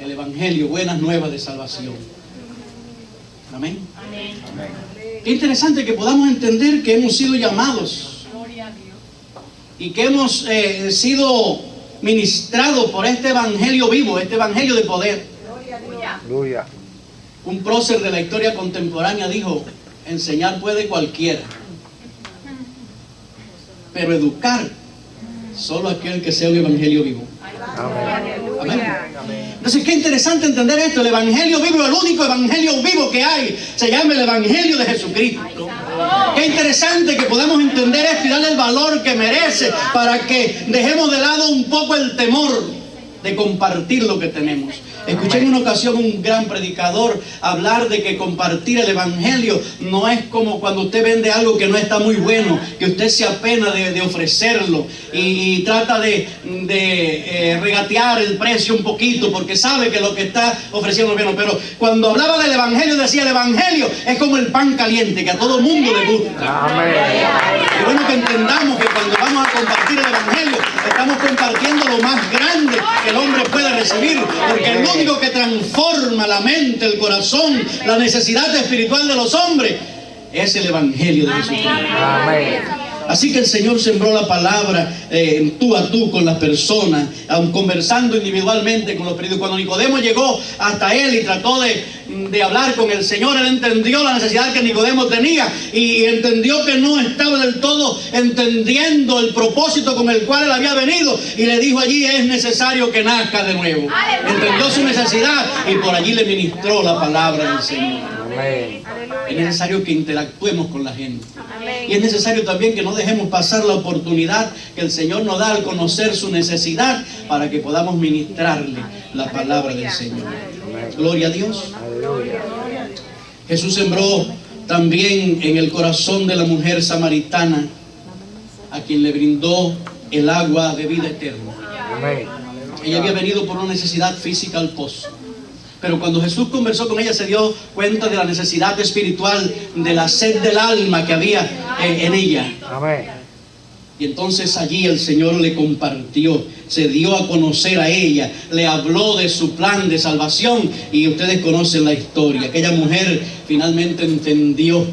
el Evangelio, buenas nuevas de salvación. Amén. Amén. Qué interesante que podamos entender que hemos sido llamados y que hemos sido ministrados por este Evangelio vivo, este Evangelio de poder. Aleluya. Un prócer de la historia contemporánea dijo: enseñar puede cualquiera, pero educar solo aquel que sea un Evangelio vivo. Amén. Amén. Entonces, qué interesante entender esto. El Evangelio vivo, el único Evangelio vivo que hay, se llama el Evangelio de Jesucristo. Qué interesante que podamos entender esto y darle el valor que merece, para que dejemos de lado un poco el temor de compartir lo que tenemos. Escuché en una ocasión un gran predicador hablar de que compartir el Evangelio no es como cuando usted vende algo que no está muy bueno, que usted se apena de ofrecerlo y trata de regatear el precio un poquito porque sabe que lo que está ofreciendo es bueno. Pero cuando hablaba del Evangelio decía: el Evangelio es como el pan caliente que a todo mundo le gusta. Amén. Es bueno que entendamos que cuando vamos a compartir el Evangelio estamos compartiendo lo más grande que el hombre puede recibir, porque el único que transforma la mente, el corazón, la necesidad espiritual de los hombres es el Evangelio de Jesucristo. Amén. Así que el Señor sembró la palabra tú a tú con las personas, conversando individualmente con los perdidos. Cuando Nicodemo llegó hasta él y trató de hablar con el Señor, él entendió la necesidad que Nicodemo tenía y entendió que no estaba del todo entendiendo el propósito con el cual él había venido, y le dijo allí: es necesario que nazca de nuevo. Entendió su necesidad y por allí le ministró la palabra del Señor. Amén. Es necesario que interactuemos con la gente. Y es necesario también que no dejemos pasar la oportunidad que el Señor nos da al conocer su necesidad, para que podamos ministrarle la palabra del Señor. Gloria a Dios. Aleluya. Jesús sembró también en el corazón de la mujer samaritana, a quien le brindó el agua de vida eterna. Amén. Ella había venido por una necesidad física al pozo, pero cuando Jesús conversó con ella se dio cuenta de la necesidad espiritual, de la sed del alma que había en ella. Amén. Y entonces allí el Señor le compartió, se dio a conocer a ella, le habló de su plan de salvación, y ustedes conocen la historia. Aquella mujer finalmente entendió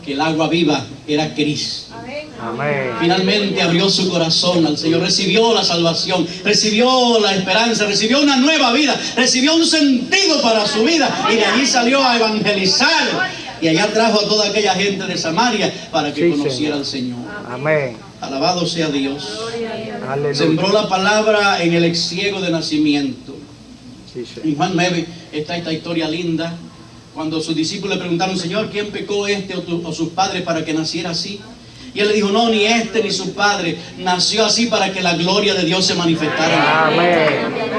que el agua viva era Cristo. Amén. Finalmente abrió su corazón al Señor, recibió la salvación, recibió la esperanza, recibió una nueva vida, recibió un sentido para su vida, y de allí salió a evangelizar, y allá trajo a toda aquella gente de Samaria para que conociera al Señor. Amén. Alabado sea Dios. Aleluya. Sembró la palabra en el ex-ciego de nacimiento. Sí, Señor. En Juan 9 está esta historia linda, cuando sus discípulos le preguntaron: Señor, ¿quién pecó, este o sus padres, para que naciera así? Y él le dijo: no, ni este ni su padre, nació así para que la gloria de Dios se manifestara. Amén.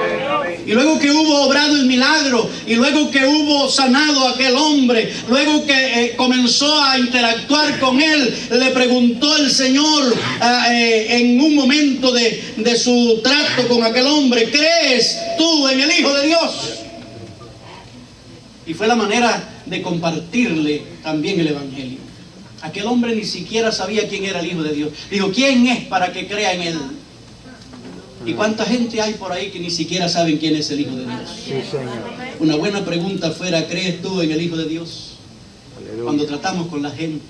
Y luego que hubo obrado el milagro, y luego que hubo sanado a aquel hombre, luego que comenzó a interactuar con él, le preguntó el Señor en un momento de su trato con aquel hombre: ¿crees tú en el Hijo de Dios? Y fue la manera de compartirle también el Evangelio. Aquel hombre ni siquiera sabía quién era el Hijo de Dios. Dijo: ¿quién es para que crea en él? ¿Y cuánta gente hay por ahí que ni siquiera saben quién es el Hijo de Dios? Sí, Señor. Una buena pregunta fuera: ¿crees tú en el Hijo de Dios? Cuando Aleluya. tratamos con la gente.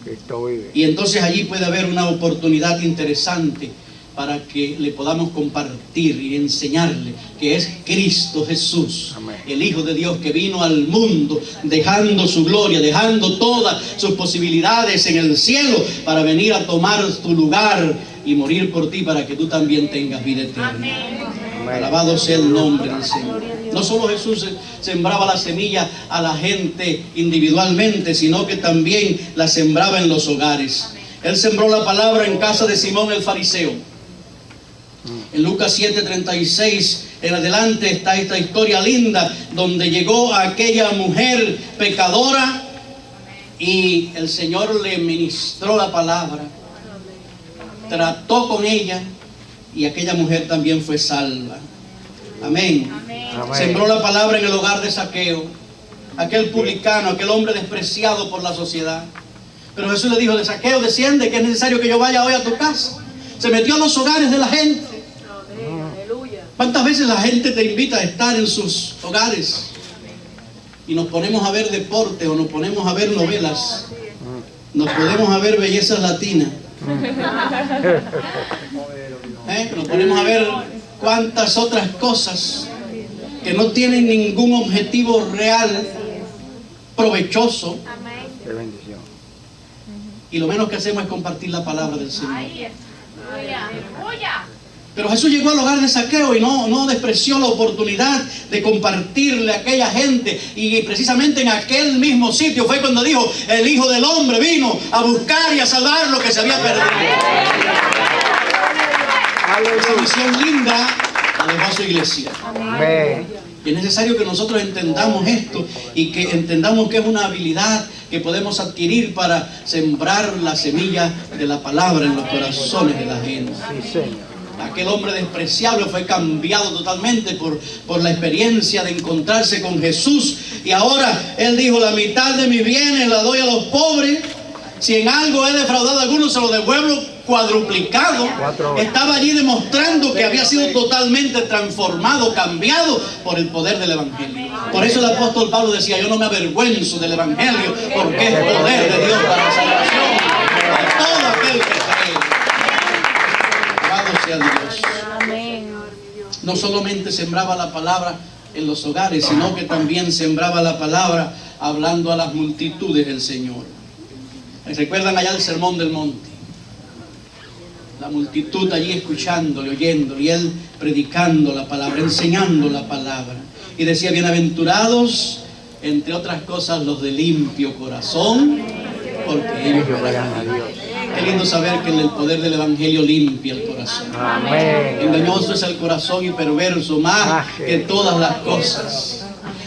Cristo vive. Y entonces allí puede haber una oportunidad interesante para que le podamos compartir y enseñarle que es Cristo Jesús, Amén. el Hijo de Dios, que vino al mundo dejando su gloria, dejando todas sus posibilidades en el cielo, para venir a tomar tu lugar y morir por ti, para que tú también tengas vida eterna. Amén. Alabado sea el nombre del Señor. No solo Jesús sembraba la semilla a la gente individualmente, sino que también la sembraba en los hogares. Él sembró la palabra en casa de Simón el fariseo. En Lucas 7:36 en adelante está esta historia linda, donde llegó aquella mujer pecadora y el Señor le ministró la palabra, trató con ella, y aquella mujer también fue salva. Amén. Amén. Sembró la palabra en el hogar de Zaqueo, aquel publicano, aquel hombre despreciado por la sociedad. Pero Jesús le dijo: de Zaqueo, desciende, que es necesario que yo vaya hoy a tu casa. Se metió a los hogares de la gente. ¿Cuántas veces la gente te invita a estar en sus hogares y nos ponemos a ver deporte o nos ponemos a ver novelas, nos ponemos a ver bellezas latinas, nos ponemos a ver cuántas otras cosas que no tienen ningún objetivo real, provechoso, Qué bendición. y lo menos que hacemos es compartir la palabra del Señor? Pero Jesús llegó al hogar de Zaqueo y no despreció la oportunidad de compartirle a aquella gente. Y precisamente en aquel mismo sitio fue cuando dijo: el Hijo del Hombre vino a buscar y a salvar lo que se había perdido. Esa misión linda la dejó a su iglesia. Amén. Y es necesario que nosotros entendamos esto y que entendamos que es una habilidad que podemos adquirir para sembrar la semilla de la palabra en los corazones de la gente. Sí, Señor. Aquel hombre despreciable fue cambiado totalmente por la experiencia de encontrarse con Jesús. Y ahora él dijo: la mitad de mis bienes la doy a los pobres. Si en algo he defraudado a algunos, se lo devuelvo cuadruplicado. Estaba allí demostrando que había sido totalmente transformado, cambiado por el poder del Evangelio. Por eso el apóstol Pablo decía: yo no me avergüenzo del Evangelio, porque es poder de Dios para la salvación a todo aquel que cree. Alabado sea Dios. No solamente sembraba la palabra en los hogares, sino que también sembraba la palabra hablando a las multitudes del Señor. ¿Recuerdan allá el sermón del monte? La multitud allí escuchándole, oyéndole, y él predicando la palabra, enseñando la palabra. Y decía: bienaventurados, entre otras cosas, los de limpio corazón, porque ellos verán a Dios. Qué lindo saber que el poder del Evangelio limpia el corazón. Amén. Engañoso es el corazón y perverso más que todas las cosas.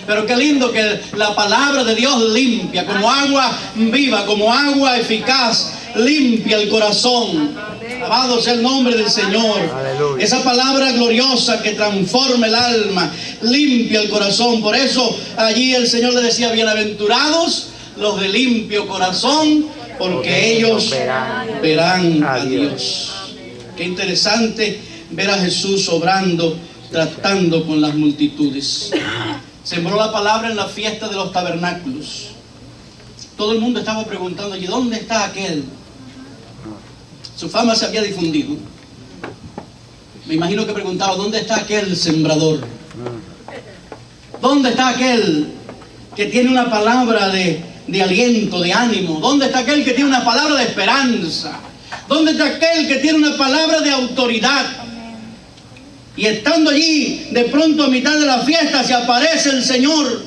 Pero qué lindo que la palabra de Dios limpia, como agua viva, como agua eficaz, limpia el corazón. Alabado sea el nombre del Señor. Aleluya. Esa palabra gloriosa que transforma el alma, limpia el corazón. Por eso allí el Señor le decía: bienaventurados los de limpio corazón, porque ellos verán a Dios. Qué interesante ver a Jesús obrando, tratando con las multitudes. Sembró la palabra en la fiesta de los tabernáculos. Todo el mundo estaba preguntando allí: ¿dónde está aquel? Su fama se había difundido. Me imagino que preguntaba: ¿dónde está aquel sembrador? ¿Dónde está aquel que tiene una palabra de aliento, de ánimo? ¿Dónde está aquel que tiene una palabra de esperanza? ¿Dónde está aquel que tiene una palabra de autoridad? Y estando allí, de pronto a mitad de la fiesta se aparece el Señor.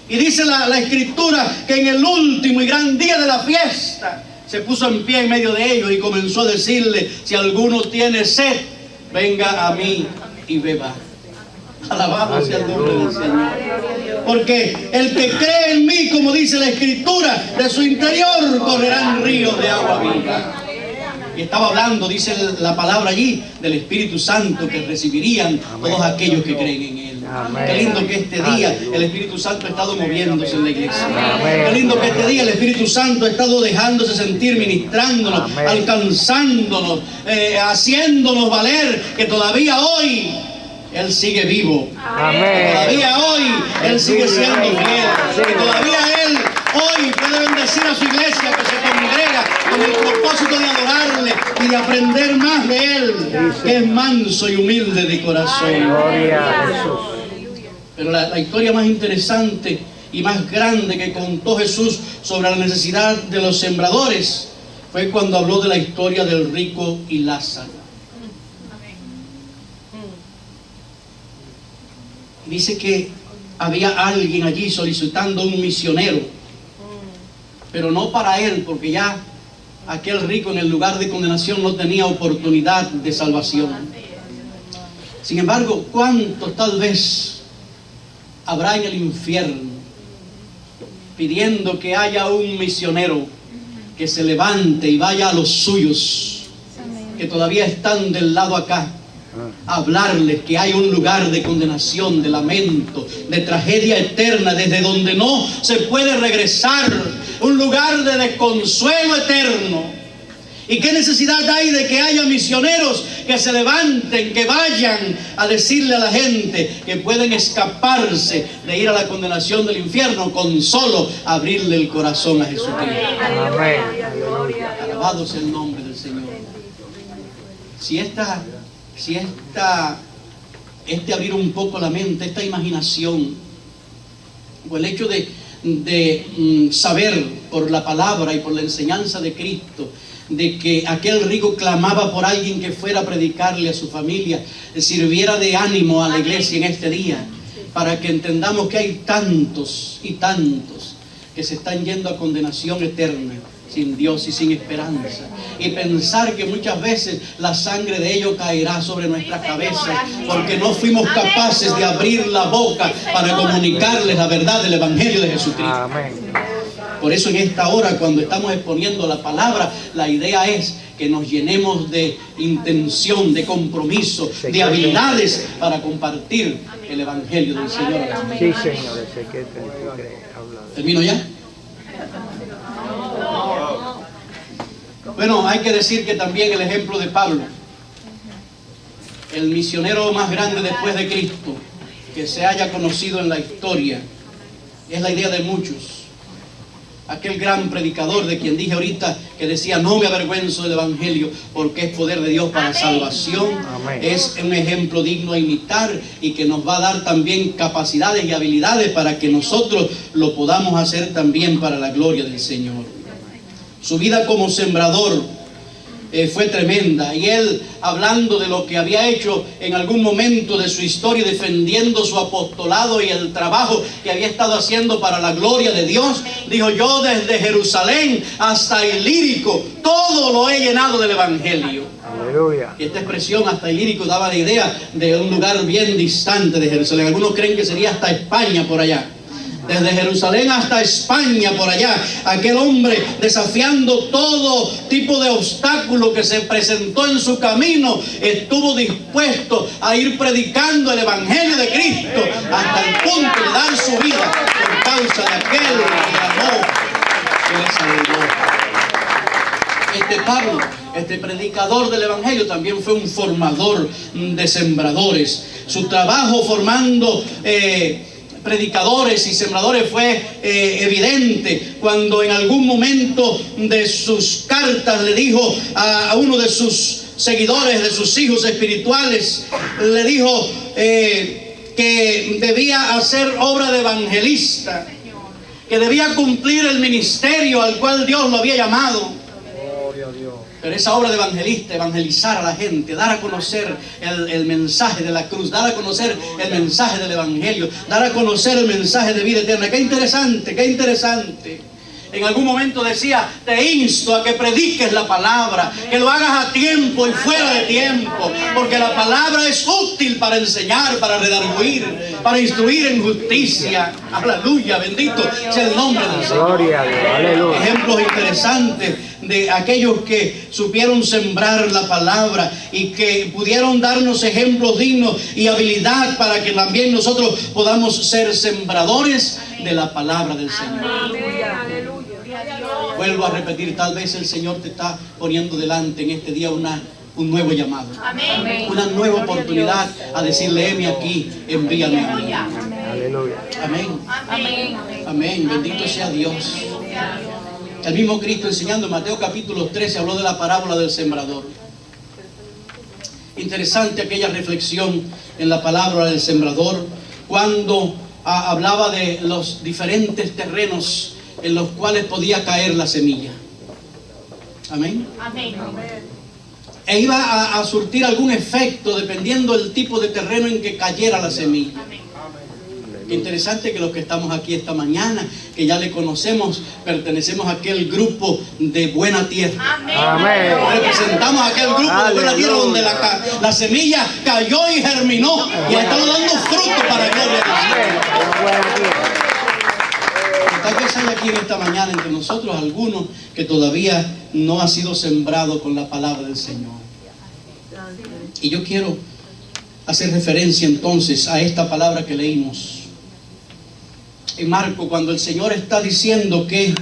Y dice la Escritura que en el último y gran día de la fiesta se puso en pie en medio de ellos y comenzó a decirle: si alguno tiene sed, venga a mí y beba. Alabado sea el nombre del Señor. Porque el que cree en mí, como dice la Escritura, de su interior correrán ríos de agua viva. Y estaba hablando, dice la palabra allí, del Espíritu Santo que recibirían todos aquellos que creen en Él. Amén. Qué lindo que este día el Espíritu Santo ha estado moviéndose en la iglesia. Amén. Qué lindo que este día el Espíritu Santo ha estado dejándose sentir, ministrándonos, Amén. alcanzándonos, haciéndonos valer que todavía hoy Él sigue vivo. Amén. Todavía hoy Él sigue siendo fiel. Que todavía Él hoy puede bendecir a su iglesia que se congrega con el propósito de adorarle y de aprender más de Él, que es manso y humilde de corazón. Gloria a Jesús. Pero la historia más interesante y más grande que contó Jesús sobre la necesidad de los sembradores fue cuando habló de la historia del rico y Lázaro. Dice que había alguien allí solicitando un misionero, pero no para él, porque ya aquel rico en el lugar de condenación no tenía oportunidad de salvación. Sin embargo, ¿cuántos tal vez habrá en el infierno pidiendo que haya un misionero que se levante y vaya a los suyos, que todavía están del lado acá, a hablarles que hay un lugar de condenación, de lamento, de tragedia eterna, desde donde no se puede regresar, un lugar de desconsuelo eterno? ¿Y qué necesidad hay de que haya misioneros que se levanten, que vayan a decirle a la gente que pueden escaparse de ir a la condenación del infierno con solo abrirle el corazón a Jesucristo? Amén. Alabado sea el nombre del Señor. Este abrir un poco la mente, esta imaginación, o el hecho de saber por la palabra y por la enseñanza de Cristo, de que aquel rico clamaba por alguien que fuera a predicarle a su familia, sirviera de ánimo a la iglesia en este día, para que entendamos que hay tantos y tantos que se están yendo a condenación eterna, sin Dios y sin esperanza, y pensar que muchas veces la sangre de ellos caerá sobre nuestras cabezas porque no fuimos capaces de abrir la boca para comunicarles la verdad del Evangelio de Jesucristo. Amén. Por eso en esta hora, cuando estamos exponiendo la palabra, la idea es que nos llenemos de intención, de compromiso, de habilidades para compartir el Evangelio del Señor. Sí, Señor, Ezequiel 33, habla. ¿Termino ya? Bueno, hay que decir que también el ejemplo de Pablo, el misionero más grande después de Cristo que se haya conocido en la historia, es la idea de muchos. Aquel gran predicador de quien dije ahorita, que decía: no me avergüenzo del Evangelio porque es poder de Dios para salvación. Amén. Es un ejemplo digno a imitar y que nos va a dar también capacidades y habilidades para que nosotros lo podamos hacer también para la gloria del Señor. Su vida como sembrador fue tremenda, y él, hablando de lo que había hecho en algún momento de su historia, defendiendo su apostolado y el trabajo que había estado haciendo para la gloria de Dios, dijo: yo desde Jerusalén hasta Ilírico todo lo he llenado del Evangelio. Aleluya. Y esta expresión hasta Ilírico daba la idea de un lugar bien distante de Jerusalén. Algunos creen que sería hasta España por allá. Desde Jerusalén hasta España por allá, aquel hombre desafiando todo tipo de obstáculo que se presentó en su camino, estuvo dispuesto a ir predicando el Evangelio de Cristo hasta el punto de dar su vida por causa de aquel que amó, que le salvó. Este Pablo, este predicador del Evangelio, también fue un formador de sembradores. Su trabajo formando predicadores y sembradores fue evidente cuando en algún momento de sus cartas le dijo a uno de sus seguidores, de sus hijos espirituales, le dijo que debía hacer obra de evangelista, que debía cumplir el ministerio al cual Dios lo había llamado. Pero esa obra de evangelista, evangelizar a la gente, dar a conocer el mensaje de la cruz, dar a conocer el mensaje del Evangelio, dar a conocer el mensaje de vida eterna. ¡Qué interesante, qué interesante! En algún momento decía: te insto a que prediques la palabra, que lo hagas a tiempo y fuera de tiempo, porque la palabra es útil para enseñar, para redarguir, para instruir en justicia. Aleluya, bendito sea el nombre del Señor. Gloria a Dios, aleluya. Ejemplos interesantes de aquellos que supieron sembrar la palabra y que pudieron darnos ejemplos dignos y habilidad para que también nosotros podamos ser sembradores de la palabra del Señor. Vuelvo a repetir, tal vez el Señor te está poniendo delante en este día un nuevo llamado, una nueva oportunidad a decirle: heme aquí, envíame a mí. Aleluya. Amén. Amén. Bendito sea Dios. El mismo Cristo, enseñando en Mateo capítulo 13, habló de la parábola del sembrador. Interesante aquella reflexión en la palabra del sembrador, cuando hablaba de los diferentes terrenos en los cuales podía caer la semilla. Amén. E iba a surtir algún efecto dependiendo del tipo de terreno en que cayera la semilla. Interesante que los que estamos aquí esta mañana, que ya le conocemos, pertenecemos a aquel grupo de buena tierra. Amén. Representamos a aquel grupo de buena tierra donde la semilla cayó y germinó y ha estado dando fruto para gloria a Dios. Tal vez hay aquí en esta mañana entre nosotros algunos que todavía no ha sido sembrado con la palabra del Señor. Y yo quiero hacer referencia entonces a esta palabra que leímos en Marco, cuando el Señor está diciendo que